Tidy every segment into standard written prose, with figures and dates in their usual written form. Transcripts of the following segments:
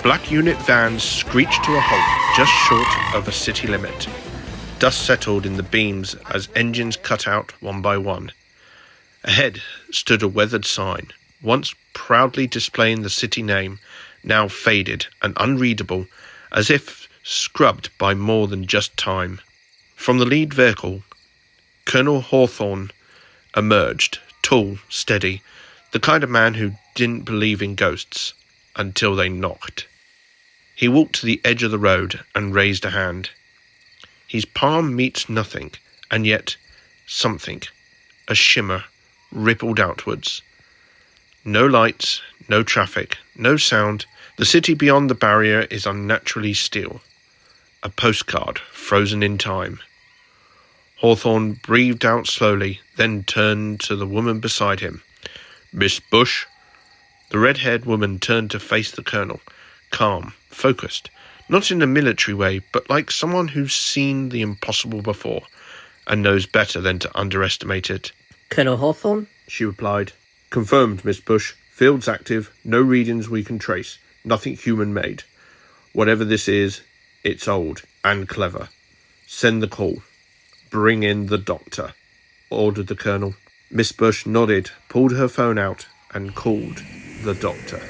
black unit van screeched to a halt just short of a city limit. Dust settled in the beams as engines cut out one by one. Ahead stood a weathered sign, once proudly displaying the city name, now faded and unreadable, as if scrubbed by more than just time. From the lead vehicle, Colonel Hawthorne emerged, tall, steady, the kind of man who didn't believe in ghosts until they knocked. He walked to the edge of the road and raised a hand. His palm meets nothing, and yet something, a shimmer, rippled outwards. No lights, no traffic, no sound. The city beyond the barrier is unnaturally still. A postcard frozen in time. Hawthorne breathed out slowly, then turned to the woman beside him. "Miss Bush?" The red-haired woman turned to face the colonel, calm, focused, not in a military way, but like someone who's seen the impossible before and knows better than to underestimate it. "Colonel Hawthorne?" she replied. "Confirmed, Miss Bush. Field's active, no readings we can trace, nothing human-made. Whatever this is, it's old and clever. Send the call. Bring in the doctor," ordered the colonel. Miss Bush nodded, pulled her phone out, and called the doctor.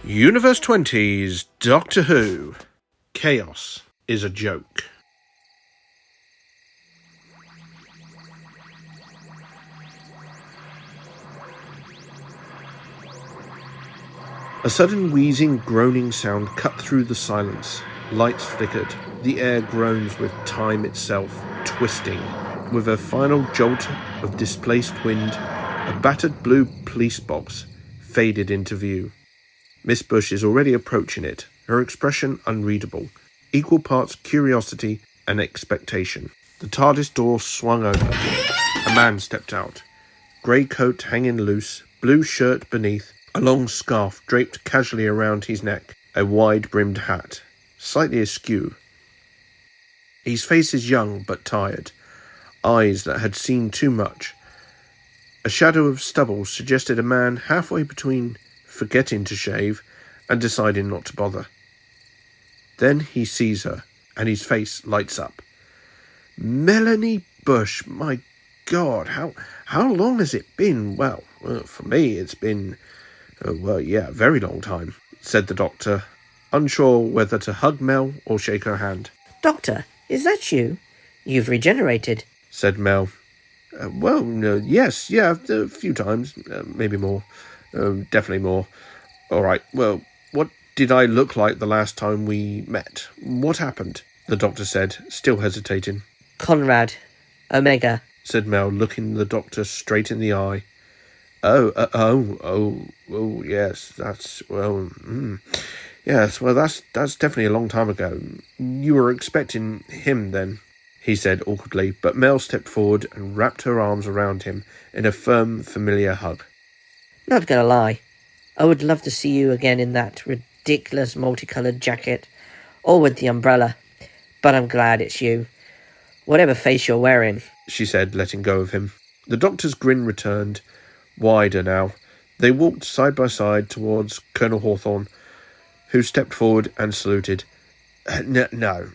Universe 20's Doctor Who. Chaos is a joke. A sudden wheezing, groaning sound cut through the silence. Lights flickered. The air groans with time itself, twisting. With a final jolt of displaced wind, a battered blue police box faded into view. Miss Bush is already approaching it, her expression unreadable, equal parts curiosity and expectation. The TARDIS door swung open. A man stepped out, grey coat hanging loose, blue shirt beneath, a long scarf draped casually around his neck, a wide-brimmed hat, slightly askew. His face is young but tired, eyes that had seen too much. A shadow of stubble suggested a man halfway between forgetting to shave and deciding not to bother. Then he sees her, and his face lights up. "Melanie Bush, my God, how long has it been?" Well, for me it's been, a very long time," said the doctor, unsure whether to hug Mel or shake her hand. "Doctor, is that you? You've regenerated," said Mel. Yes, a few times, maybe more. Definitely more. All right, well, what did I look like the last time we met? What happened?" the doctor said, still hesitating. "Conrad, Omega," said Mel, looking the doctor straight in the eye. Yes, that's definitely a long time ago. You were expecting him then," he said awkwardly, but Mel stepped forward and wrapped her arms around him in a firm, familiar hug. "Not gonna lie, I would love to see you again in that ridiculous multicoloured jacket, or with the umbrella, but I'm glad it's you, whatever face you're wearing," she said, letting go of him. The doctor's grin returned, wider now. They walked side by side towards Colonel Hawthorne, who stepped forward and saluted. No,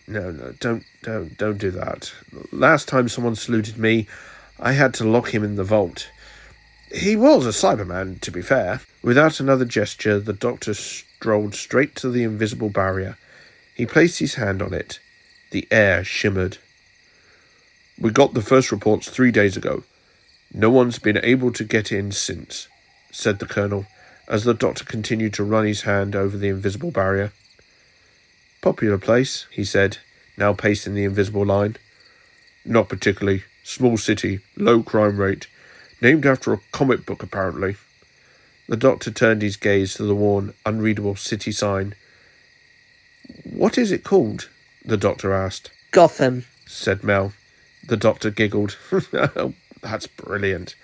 don't do that. Last time someone saluted me, I had to lock him in the vault. He was a Cyberman, to be fair." Without another gesture, the doctor strolled straight to the invisible barrier. He placed his hand on it. The air shimmered. "We got the first reports 3 days ago. No one's been able to get in since," said the colonel, as the doctor continued to run his hand over the invisible barrier. "Popular place," he said, now pacing the invisible line. "Not particularly. Small city, low crime rate. Named after a comic book, apparently. The doctor turned his gaze to the worn, unreadable city sign. What is it called? The doctor asked. Gotham, said Mel. The doctor giggled. Oh, that's brilliant.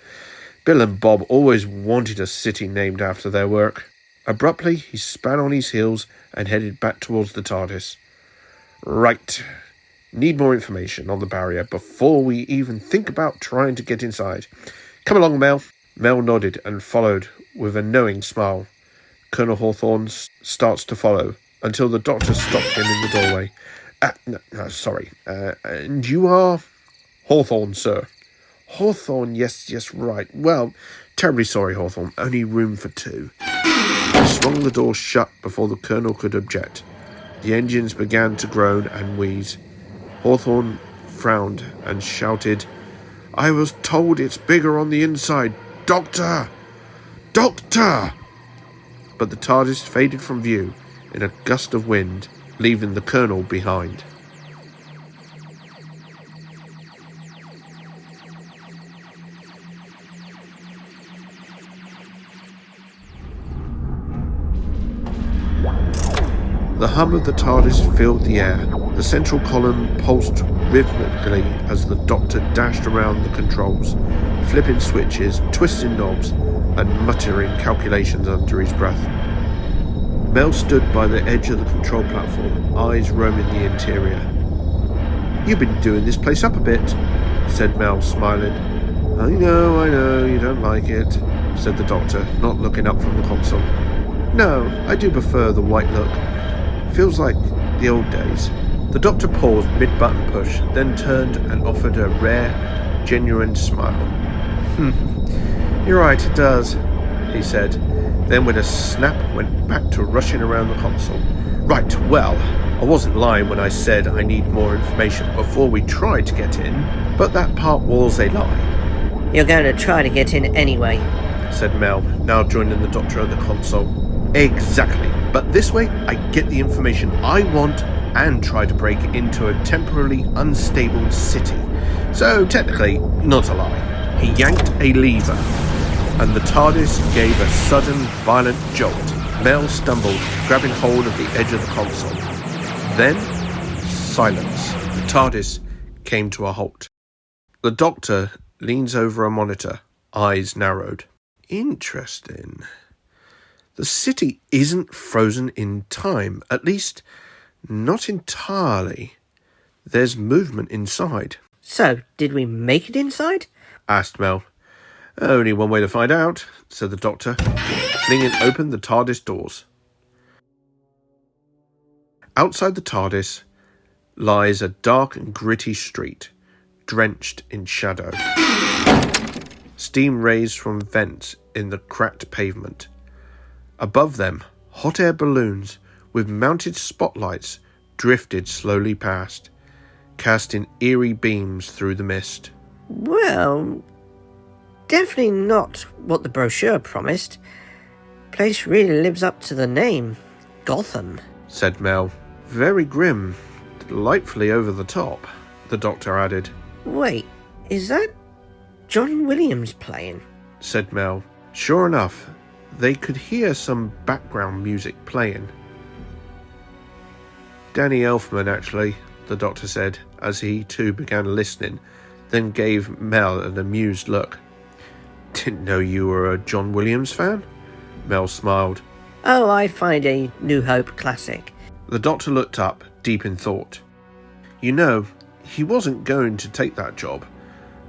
Bill and Bob always wanted a city named after their work. Abruptly, he span on his heels and headed back towards the TARDIS. Right. Need more information on the barrier before we even think about trying to get inside. Come along, Mel. Mel nodded and followed with a knowing smile. Colonel Hawthorne starts to follow until the doctor stopped him in the doorway. Sorry. And you are? Hawthorne, sir. Hawthorne, yes, right. Well, terribly sorry, Hawthorne. Only room for two. He swung the door shut before the colonel could object. The engines began to groan and wheeze. Hawthorne frowned and shouted, I was told it's bigger on the inside. Doctor! Doctor! But the TARDIS faded from view in a gust of wind, leaving the colonel behind. The hum of the TARDIS filled the air. The central column pulsed rhythmically as the doctor dashed around the controls, flipping switches, twisting knobs, and muttering calculations under his breath. Mel stood by the edge of the control platform, eyes roaming the interior. You've been doing this place up a bit, said Mel, smiling. I know, you don't like it, said the doctor, not looking up from the console. No, I do prefer the white look. Feels like the old days. The doctor paused mid-button push, then turned and offered a rare, genuine smile. You're right, it does, he said. Then with a snap went back to rushing around the console. Right, well, I wasn't lying when I said I need more information before we tried to get in, but that part was a lie. You're going to try to get in anyway, said Mel, now joining the doctor at the console. Exactly, but this way I get the information I want and try to break into a temporarily unstable city. So technically, not a lie. He yanked a lever, and the TARDIS gave a sudden, violent jolt. Mel stumbled, grabbing hold of the edge of the console. Then, silence. The TARDIS came to a halt. The doctor leans over a monitor, eyes narrowed. Interesting. The city isn't frozen in time, at least not entirely. There's movement inside. So, did we make it inside? Asked Mel. Only one way to find out, said the doctor, flinging open the TARDIS doors. Outside the TARDIS lies a dark and gritty street, drenched in shadow. Steam raised from vents in the cracked pavement. Above them, hot air balloons with mounted spotlights drifted slowly past, casting eerie beams through the mist. Well, definitely not what the brochure promised. Place really lives up to the name. Gotham, said Mel. Very grim, delightfully over the top, the doctor added. Wait, is that John Williams playing? Said Mel. Sure enough, they could hear some background music playing. Danny Elfman, actually, the doctor said, as he too began listening, then gave Mel an amused look. Didn't know you were a John Williams fan? Mel smiled. Oh, I find a New Hope classic. The doctor looked up, deep in thought. You know, he wasn't going to take that job,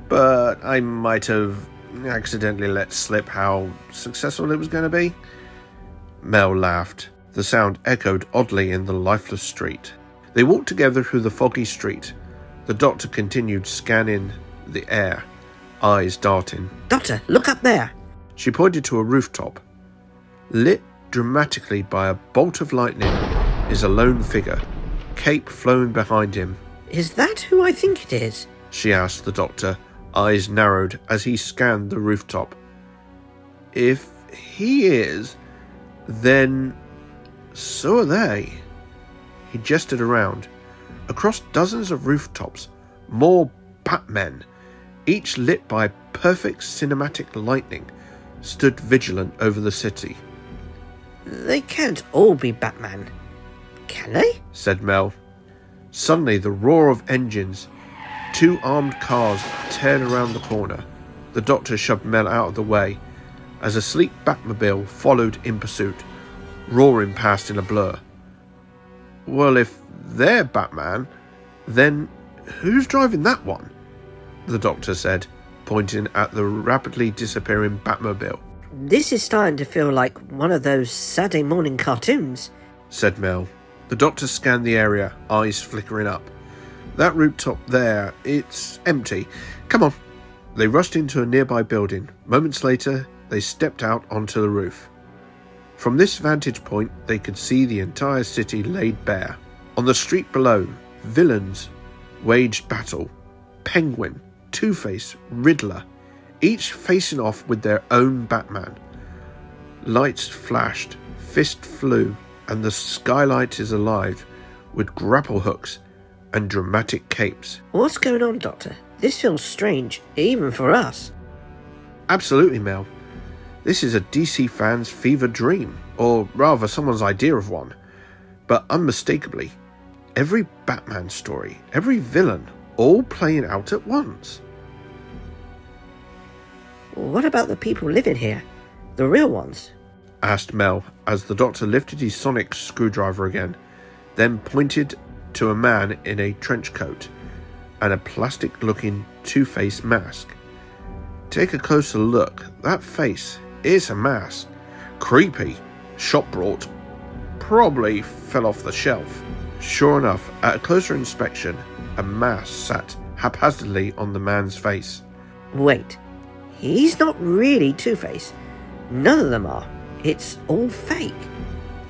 but I might have accidentally let slip how successful it was going to be. Mel laughed. The sound echoed oddly in the lifeless street. They walked together through the foggy street. The doctor continued scanning the air, eyes darting. Doctor, look up there. She pointed to a rooftop. Lit dramatically by a bolt of lightning is a lone figure, cape flowing behind him. Is that who I think it is? She asked the doctor, eyes narrowed as he scanned the rooftop. If he is, then so are they. He gestured around. Across dozens of rooftops, more Batmen, each lit by perfect cinematic lightning, stood vigilant over the city. They can't all be Batman, can they? Said Mel. Suddenly the roar of engines, 2 armed cars teared around the corner. The Doctor shoved Mel out of the way as a sleek Batmobile followed in pursuit, roaring past in a blur. Well, if they're Batman, then who's driving that one? The Doctor said, pointing at the rapidly disappearing Batmobile. This is starting to feel like one of those Saturday morning cartoons, said Mel. The Doctor scanned the area, eyes flickering up. That rooftop there, it's empty. Come on. They rushed into a nearby building. Moments later, they stepped out onto the roof. From this vantage point, they could see the entire city laid bare. On the street below, villains waged battle. Penguin, Two-Face, Riddler, each facing off with their own Batman. Lights flashed, fists flew, and the skylight is alive with grapple hooks and dramatic capes. What's going on, Doctor? This feels strange, even for us. Absolutely, Mel. This is a DC fan's fever dream, or rather someone's idea of one. But unmistakably, every Batman story, every villain, all playing out at once. What about the people living here? The real ones? Asked Mel as the Doctor lifted his sonic screwdriver again, then pointed to a man in a trench coat and a plastic-looking Two-Face mask. Take a closer look. That face is a mask. Creepy. Shop brought. Probably fell off the shelf. Sure enough, at a closer inspection, a mask sat haphazardly on the man's face. Wait, he's not really Two-Face. None of them are. It's all fake.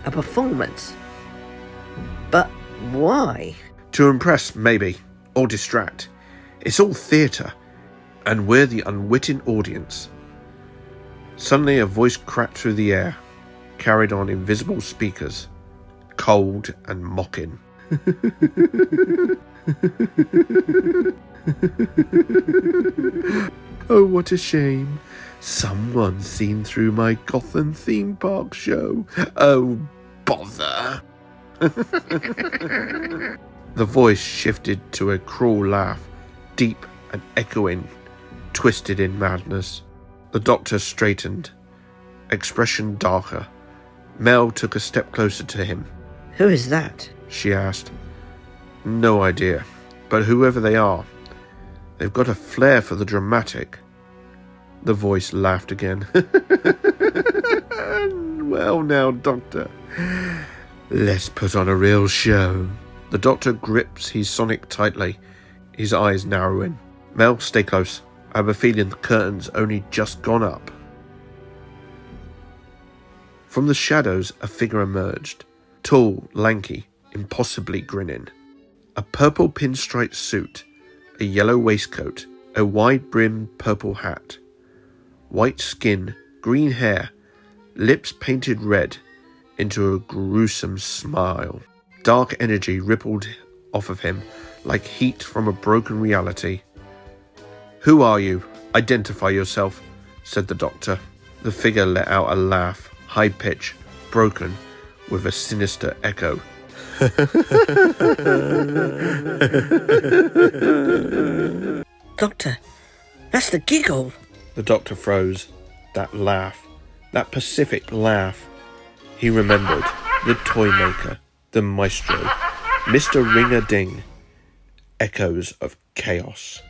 A performance. But why? To impress, maybe, or distract. It's all theatre, and we're the unwitting audience. Suddenly a voice cracked through the air, carried on invisible speakers, cold and mocking. Oh, what a shame. Someone's seen through my Gotham theme park show. Oh, bother. The voice shifted to a cruel laugh, deep and echoing, twisted in madness. The Doctor straightened, expression darker. Mel took a step closer to him. Who is that? She asked. No idea, but whoever they are, they've got a flair for the dramatic. The voice laughed again. Well now, Doctor, let's put on a real show. The Doctor grips his sonic tightly, his eyes narrowing. Mel, stay close. I have a feeling the curtain's only just gone up. From the shadows, a figure emerged. Tall, lanky, impossibly grinning. A purple pinstripe suit, a yellow waistcoat, a wide-brimmed purple hat. White skin, green hair, lips painted red into a gruesome smile. Dark energy rippled off of him like heat from a broken reality. Who are you? Identify yourself, said the Doctor. The figure let out a laugh, high-pitched, broken, with a sinister echo. Doctor, that's the giggle. The Doctor froze. That laugh, that Pacific laugh. He remembered the toy maker, the maestro, Mr. Ring-a-Ding. Echoes of chaos.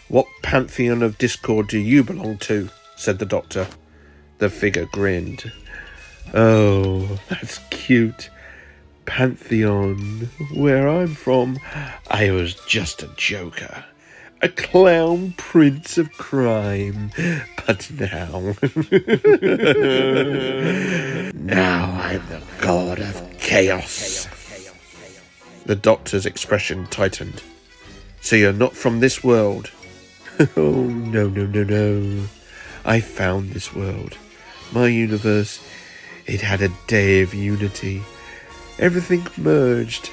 What pantheon of discord do you belong to? Said the Doctor. The figure grinned. Oh, that's cute. Pantheon. Where I'm from, I was just a joker. A clown prince of crime. But now... now I'm the god of chaos. The Doctor's expression tightened. So you're not from this world? Oh, no. I found this world. My universe. It had a day of unity. Everything merged.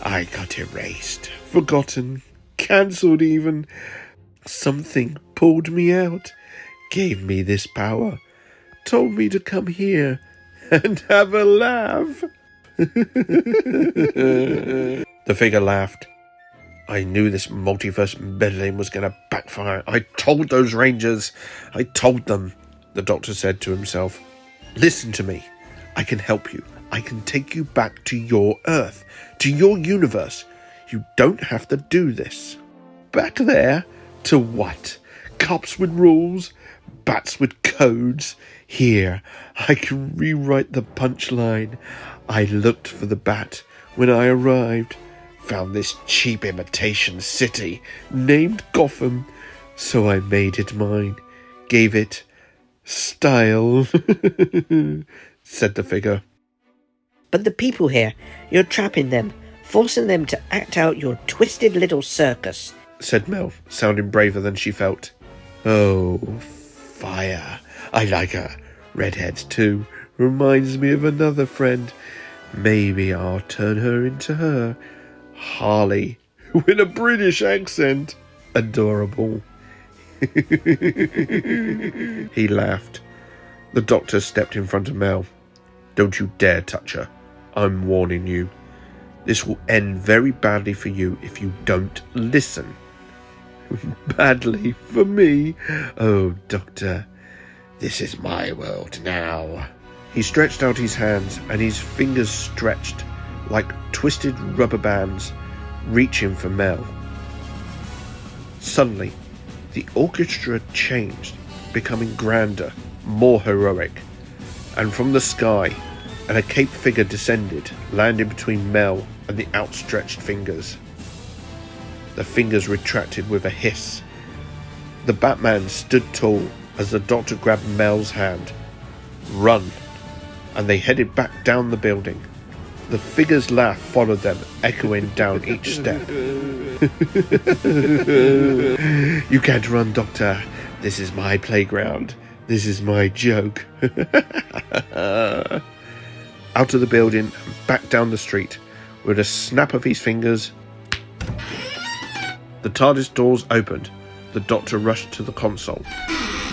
I got erased, forgotten, cancelled even. Something pulled me out, gave me this power, told me to come here and have a laugh. The figure laughed. I knew this multiverse meddling was going to backfire. I told those rangers. I told them, the Doctor said to himself. Listen to me. I can help you. I can take you back to your Earth, to your universe. You don't have to do this. Back there? To what? Cops with rules? Bats with codes? Here, I can rewrite the punchline. I looked for the bat when I arrived. Found this cheap imitation city named Gotham, so I made it mine. Gave it style, said the figure. But the people here, you're trapping them, forcing them to act out your twisted little circus, said Mel, sounding braver than she felt. Oh, fire. I like her. Redheads too. Reminds me of another friend. Maybe I'll turn her into her. Harley, with a British accent. Adorable. He laughed. The Doctor stepped in front of Mel. Don't you dare touch her. I'm warning you. This will end very badly for you if you don't listen. Badly for me? Oh, Doctor, this is my world now. He stretched out his hands, and his fingers stretched like twisted rubber bands, reaching for Mel. Suddenly, the orchestra changed, becoming grander, more heroic, and from the sky, a caped figure descended, landing between Mel and the outstretched fingers. The fingers retracted with a hiss. The Batman stood tall as the Doctor grabbed Mel's hand. Run! And they headed back down the building. The figure's laugh followed them, echoing down each step. You can't run, Doctor. This is my playground. This is my joke. Out of the building and back down the street. With a snap of his fingers, the TARDIS doors opened. The Doctor rushed to the console.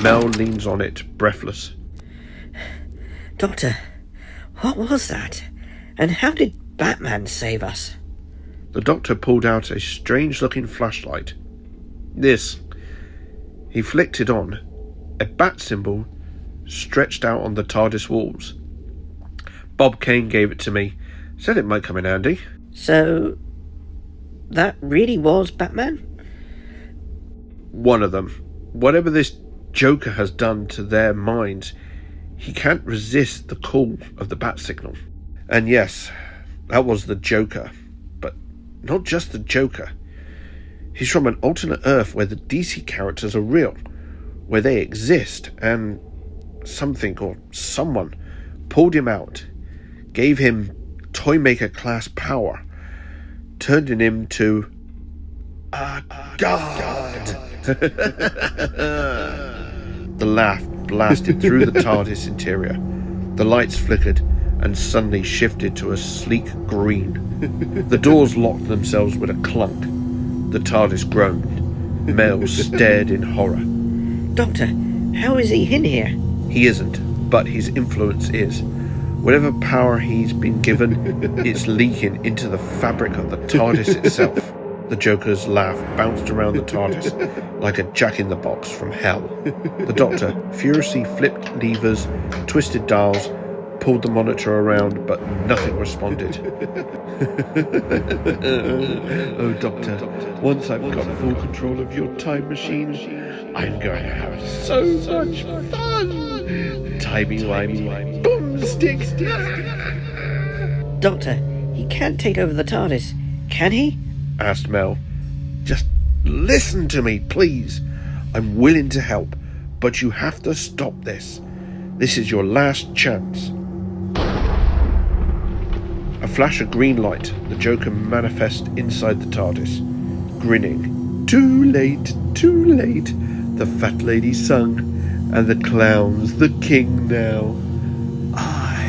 Mel leans on it, breathless. Doctor, what was that? And how did Batman save us? The Doctor pulled out a strange-looking flashlight. This. He flicked it on. A bat symbol stretched out on the TARDIS walls. Bob Kane gave it to me. Said it might come in handy. So, that really was Batman? One of them. Whatever this Joker has done to their minds, he can't resist the call of the bat signal. And yes, that was the Joker. But not just the Joker. He's from an alternate Earth where the DC characters are real, where they exist, and something or someone pulled him out, gave him Toymaker class power, turned him to a god. The laugh blasted through the TARDIS interior. The lights flickered and suddenly shifted to a sleek green. The doors locked themselves with a clunk. The TARDIS groaned. Mel stared in horror. Doctor, how is he in here? He isn't, but his influence is. Whatever power he's been given, it's leaking into the fabric of the TARDIS itself. The Joker's laugh bounced around the TARDIS like a jack-in-the-box from hell. The Doctor furiously flipped levers, twisted dials, pulled the monitor around, but nothing responded. Oh, Doctor, once I've got full control of your time machine, I'm going to have so much fun! Timey-wimey, boomstick! Doctor, he can't take over the TARDIS, can he? Asked Mel. Just listen to me, please. I'm willing to help, but you have to stop this. This is your last chance. A flash of green light, the Joker manifest inside the TARDIS, grinning. Too late, the fat lady sung, and the clown's the king now. I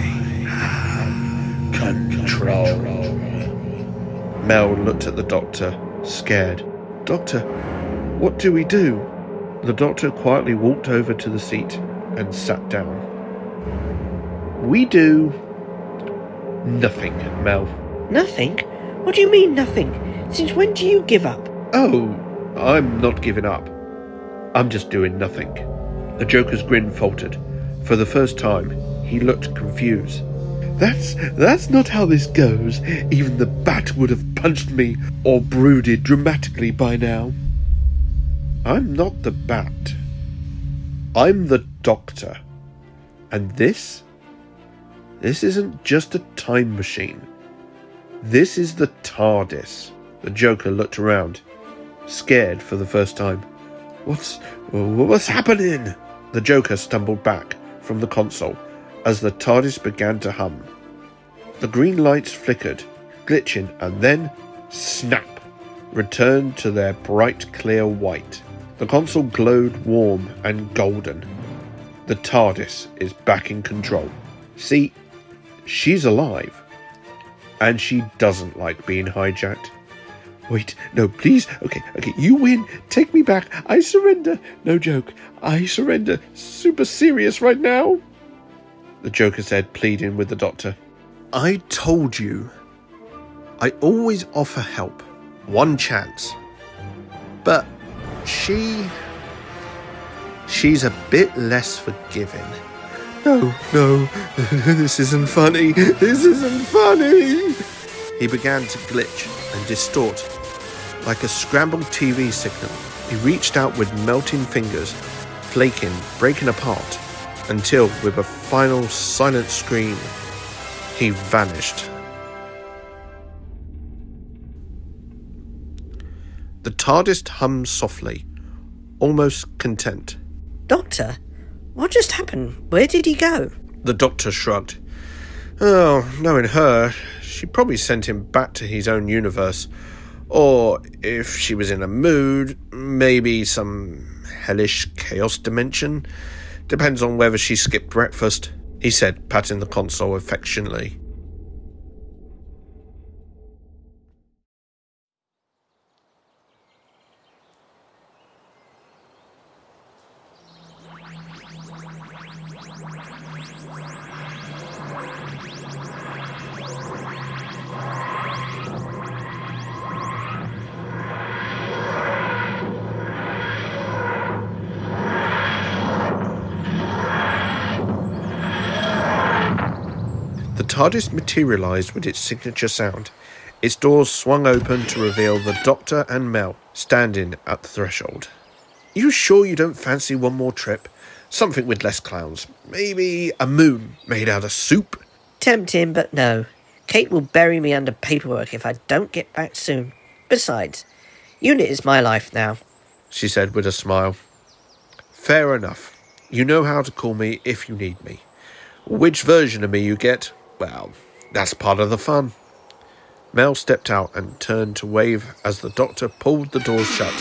have control. Mel looked at the Doctor, scared. Doctor, What do we do? The doctor quietly walked over to the seat and sat down. We do nothing, Mel. Nothing? What do you mean, nothing? Since when do you give up? Oh, I'm not giving up. I'm just doing nothing. The Joker's grin faltered. For the first time, he looked confused. That's not how this goes. Even the bat would have punched me or brooded dramatically by now. I'm not the bat. I'm the Doctor. And this isn't just a time machine. This is the TARDIS. The Joker looked around, scared for the first time. What's happening? The Joker stumbled back from the console as the TARDIS began to hum. The green lights flickered, glitching, and then, snap, returned to their bright clear white. The console glowed warm and golden. The TARDIS is back in control. See, she's alive. And she doesn't like being hijacked. Wait, no, please. Okay, you win. Take me back. I surrender. No joke. I surrender. Super serious right now. The Joker said, pleading with the Doctor. I told you. I always offer help. One chance. But she's a bit less forgiving. No, this isn't funny. This isn't funny. He began to glitch and distort like a scrambled TV signal. He reached out with melting fingers, flaking, breaking apart, until with a final silent scream, he vanished. The TARDIS hummed softly, almost content. Doctor, what just happened? Where did he go? The Doctor shrugged. Oh, knowing her, she probably sent him back to his own universe. Or, if she was in a mood, maybe some hellish chaos dimension. Depends on whether she skipped breakfast, he said, patting the console affectionately. The TARDIS materialised with its signature sound. Its doors swung open to reveal the Doctor and Mel standing at the threshold. You sure you don't fancy one more trip? Something with less clowns. Maybe a moon made out of soup? Tempting, but no. Kate will bury me under paperwork if I don't get back soon. Besides, Unit is my life now, she said with a smile. Fair enough. You know how to call me if you need me. Which version of me you get? Well, that's part of the fun. Mel stepped out and turned to wave as the Doctor pulled the doors shut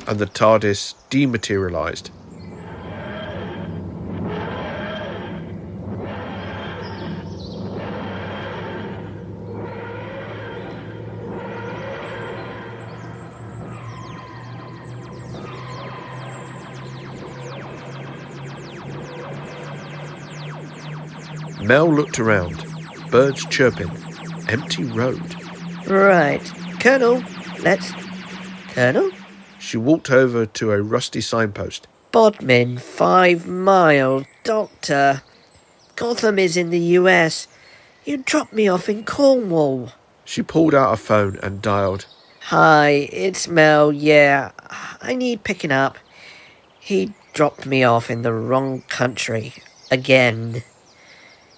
and the TARDIS dematerialised. Mel looked around. Birds chirping. Empty road. Right. Colonel, let's... Colonel? She walked over to a rusty signpost. Bodmin, 5 miles. Doctor. Gotham is in the US. You dropped me off in Cornwall. She pulled out a phone and dialed. Hi, it's Mel. Yeah, I need picking up. He dropped me off in the wrong country. Again.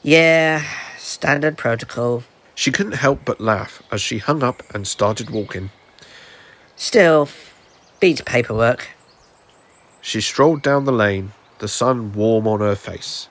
Yeah, standard protocol. She couldn't help but laugh as she hung up and started walking. Still, beats paperwork. She strolled down the lane, the sun warm on her face.